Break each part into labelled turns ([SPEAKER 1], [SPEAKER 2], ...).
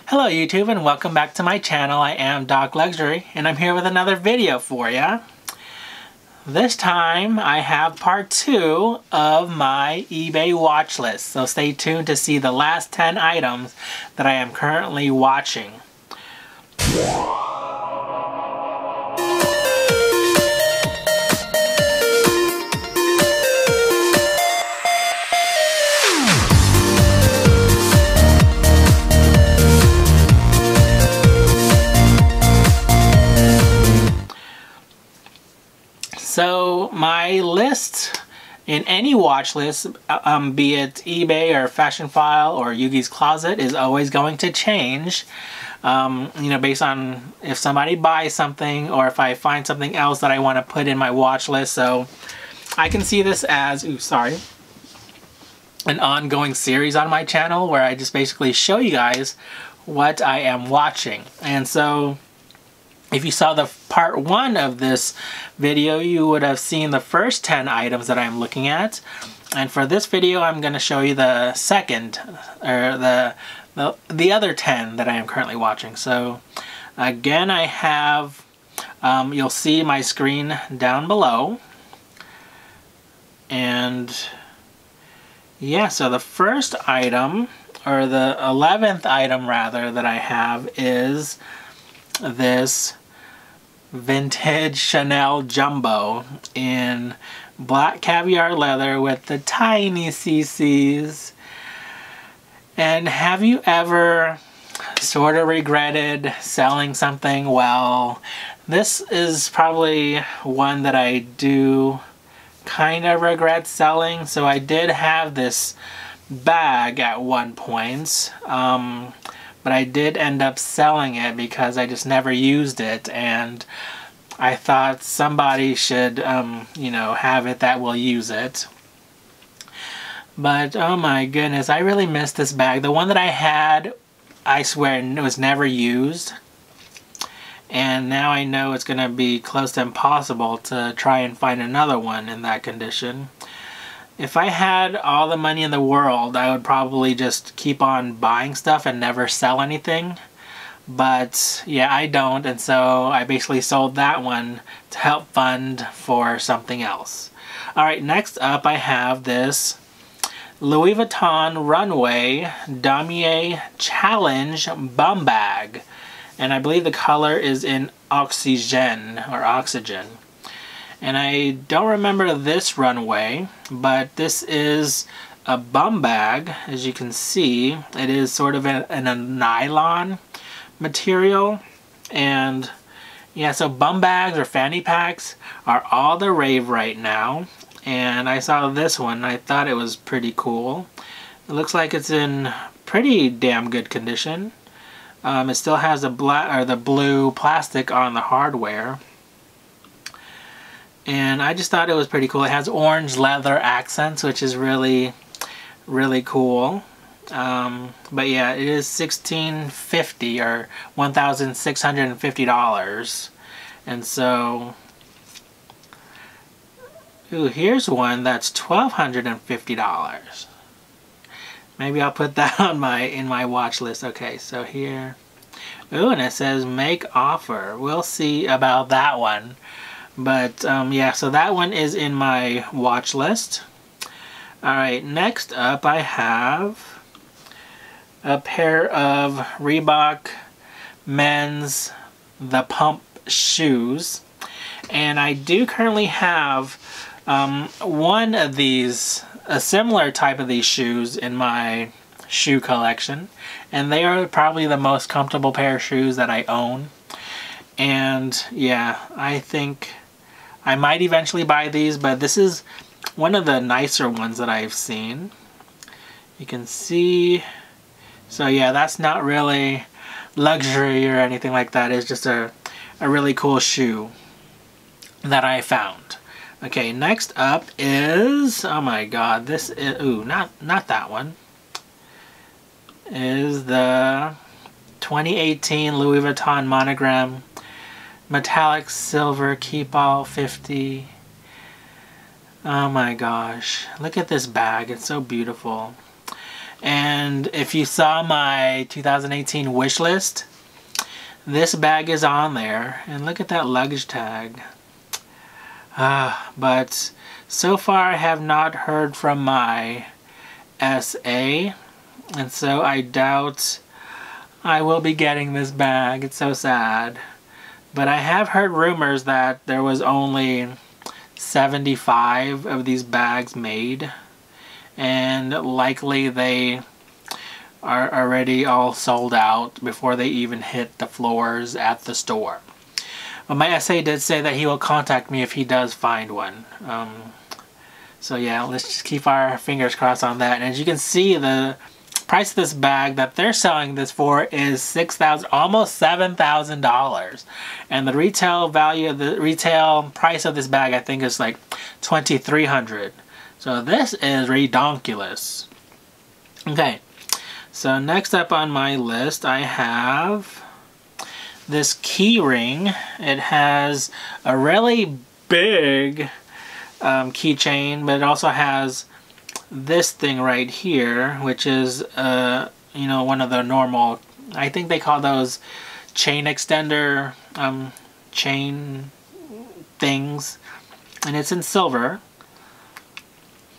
[SPEAKER 1] Hello YouTube and welcome back to my channel. I am docLUXURY and I'm here with another video for you. This time I have part 2 of my eBay watch list, so stay tuned to see the last 10 items that I am currently watching. So my list in any watch list, be it eBay or fashionphile or Yugi's Closet, is always going to change. Based on if somebody buys something or if I find something else that I want to put in my watch list. So I can see this as, an ongoing series on my channel where I just basically show you guys what I am watching. And so if you saw the part 1 of this video, you would have seen the first 10 items that I'm looking at. And for this video, I'm going to show you the second, or the other 10 that I am currently watching. So again, I have, you'll see my screen down below. And yeah, so the first item, or the 11th item rather, that I have is this vintage Chanel jumbo in black caviar leather with the tiny CCs. And have you ever sort of regretted selling something? Well, this is probably one that I do kind of regret selling. So I did have this bag at one point, but I did end up selling it because I just never used it, and I thought somebody should, have it that will use it. But oh my goodness, I really miss this bag. The one that I had, I swear, it was never used. And now I know it's going to be close to impossible to try and find another one in that condition. If I had all the money in the world, I would probably just keep on buying stuff and never sell anything. But yeah, I don't, and so I basically sold that one to help fund for something else. Alright, next up I have this Louis Vuitton Runway Damier Challenge bum bag. And I believe the color is in Oxygen, or Oxygen. And I don't remember this runway, but this is a bum bag. As you can see, it is sort of in a nylon material. And yeah, so bum bags or fanny packs are all the rave right now. And I saw this one and I thought it was pretty cool. It looks like it's in pretty damn good condition. It still has the blue plastic on the hardware. And I just thought it was pretty cool. It has orange leather accents, which is really, really cool. But yeah, it is $1,650 or $1,650. And so, ooh, here's one that's $1,250. Maybe I'll put that on in my watch list. Okay, so here, ooh, and it says make offer. We'll see about that one. But yeah, so that one is in my watch list. Alright, next up I have a pair of Reebok men's The Pump shoes. And I do currently have one of these, a similar type of these shoes in my shoe collection. And they are probably the most comfortable pair of shoes that I own. And yeah, I think I might eventually buy these, but this is one of the nicer ones that I've seen. You can see, so yeah, that's not really luxury or anything like that. It's just a really cool shoe that I found. Okay, next up is, oh my god, this is, ooh, not that one. Is the 2018 Louis Vuitton monogram metallic silver Keepall 50. Oh my gosh, look at this bag, it's so beautiful. And if you saw my 2018 wish list, this bag is on there. And look at that luggage tag. But so far I have not heard from my SA, and so I doubt I will be getting this bag. It's so sad. But I have heard rumors that there was only 75 of these bags made, and likely they are already all sold out before they even hit the floors at the store. But my SA did say that he will contact me if he does find one. So yeah, let's just keep our fingers crossed on that. And as you can see, the price of this bag that they're selling this for is $6,000, almost $7,000. And the retail value of the retail price of this bag, I think, is like $2,300. So this is redonkulous. Okay, so next up on my list, I have this key ring. It has a really big keychain, but it also has this thing right here, which is you know, one of the normal, I think they call those chain extender chain things, and it's in silver.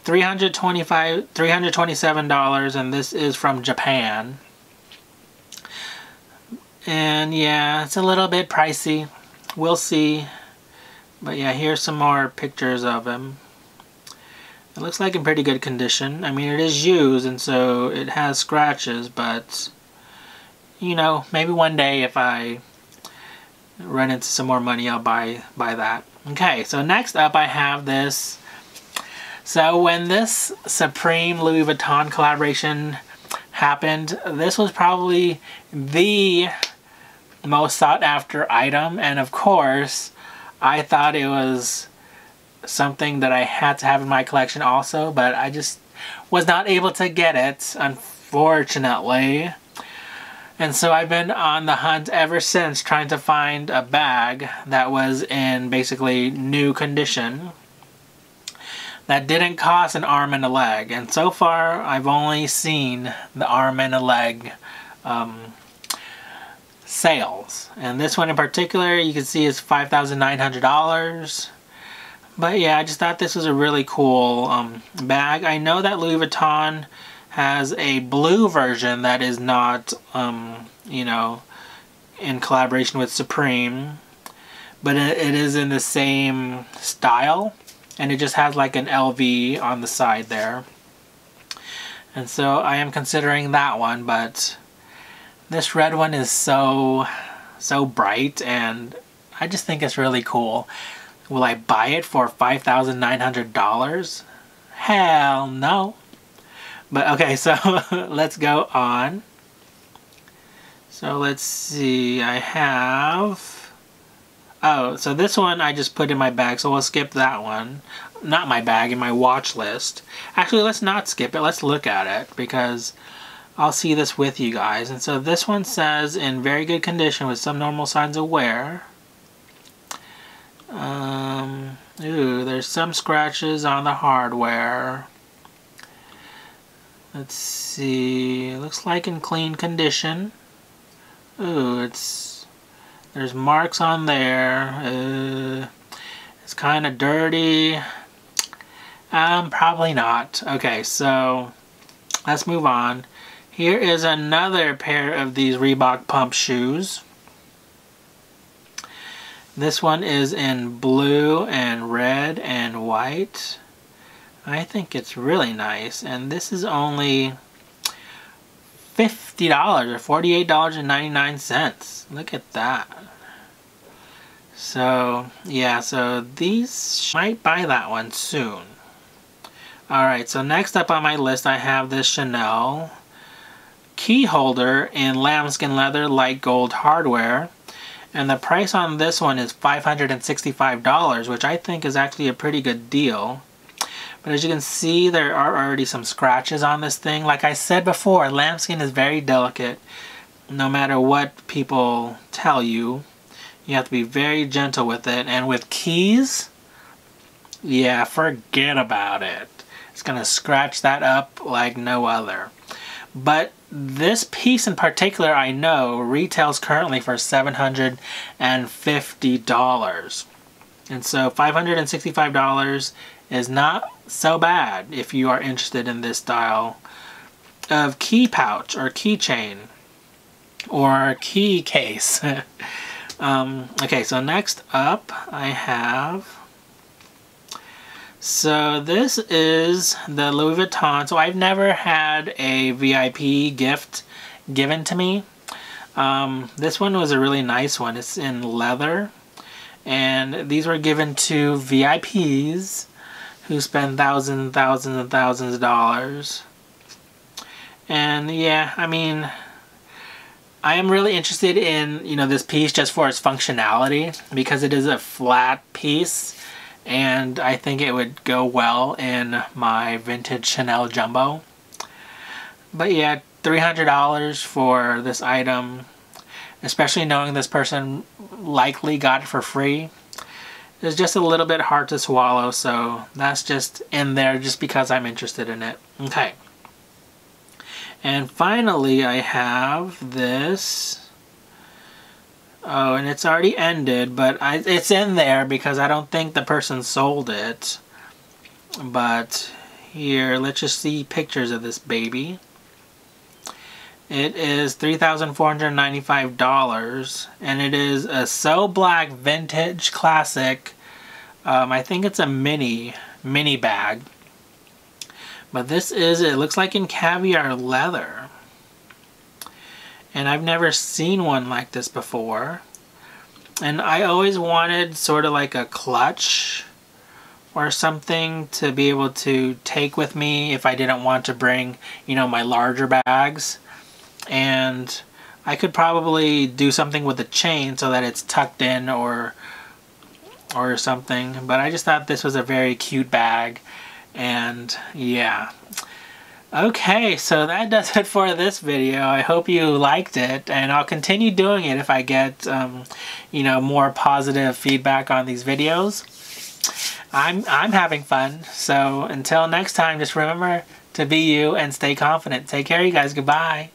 [SPEAKER 1] $327, and this is from Japan. And yeah, it's a little bit pricey. We'll see. But yeah, here's some more pictures of him. It looks like in pretty good condition. I mean, it is used, and so it has scratches, but you know, maybe one day if I run into some more money, I'll buy that. Okay, so next up I have this. So when this Supreme Louis Vuitton collaboration happened, this was probably the most sought after item, and of course I thought it was something that I had to have in my collection also, but I just was not able to get it, unfortunately. And so I've been on the hunt ever since, trying to find a bag that was in basically new condition that didn't cost an arm and a leg. And so far I've only seen the arm and a leg sales, and this one in particular you can see is $5,900. But yeah, I just thought this was a really cool bag. I know that Louis Vuitton has a blue version that is not you know, in collaboration with Supreme, but it is in the same style, and it just has like an LV on the side there. And so I am considering that one, but this red one is so bright, and I just think it's really cool. Will I buy it for $5,900? Hell no. But okay, so let's go on. So let's see, I have... Oh, so this one I just put in my bag, so we'll skip that one. Not my bag, in my watch list. Actually, let's not skip it, let's look at it, because I'll see this with you guys. And so this one says, in very good condition with some normal signs of wear. Ooh, there's some scratches on the hardware. Let's see, it looks like in clean condition. Ooh, there's marks on there. It's kind of dirty. Probably not. Okay, so let's move on. Here is another pair of these Reebok pump shoes. This one is in blue and red and white. I think it's really nice, and this is only $50 or $48.99. Look at that. So yeah, so these, might buy that one soon. Alright, so next up on my list I have this Chanel key holder in lambskin leather light gold hardware. And the price on this one is $565, which I think is actually a pretty good deal. But as you can see, there are already some scratches on this thing. Like I said before, lambskin is very delicate. No matter what people tell you, you have to be very gentle with it. And with keys, yeah, forget about it. It's gonna scratch that up like no other. But this piece in particular, I know, retails currently for $750. And so $565 is not so bad if you are interested in this style of key pouch or keychain or key case. Okay, so next up I have, so this is the Louis Vuitton. So I've never had a VIP gift given to me. This one was a really nice one. It's in leather, and these were given to VIPs who spend thousands and thousands of dollars. And yeah, I mean, I am really interested in, you know, this piece just for its functionality, because it is a flat piece and I think it would go well in my vintage Chanel jumbo. But yeah, $300 for this item, especially knowing this person likely got it for free, is just a little bit hard to swallow. So that's just in there just because I'm interested in it. Okay. And finally, I have this. Oh, and it's already ended, but it's in there because I don't think the person sold it. But here, let's just see pictures of this baby. It is $3,495, and it is a So Black vintage classic. I think it's a mini bag. But this is, it looks like in caviar leather. And I've never seen one like this before. And I always wanted sort of like a clutch or something to be able to take with me if I didn't want to bring, you know, my larger bags. And I could probably do something with the chain so that it's tucked in or something. But I just thought this was a very cute bag. And yeah. Okay, so that does it for this video. I hope you liked it, and I'll continue doing it if I get you know, more positive feedback on these videos. I'm having fun. So until next time, just remember to be you and stay confident. Take care, you guys. Goodbye.